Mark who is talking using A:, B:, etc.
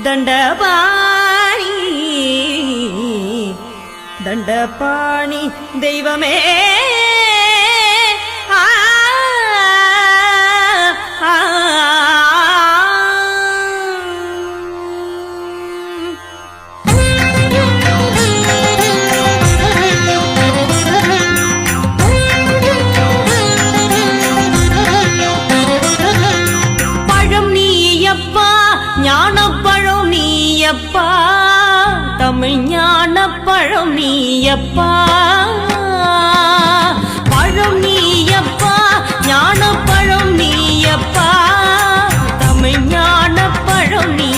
A: தண்டபாணி தண்டபாணி தெய்வமே ஞானப்பழம் நீயப்பா தமிழ் ஞானப்பழம் நீயப்பா பழம் நீயப்பா ஞானப்பழம் நீயப்பா தமிழ் ஞானப்பழம் நீ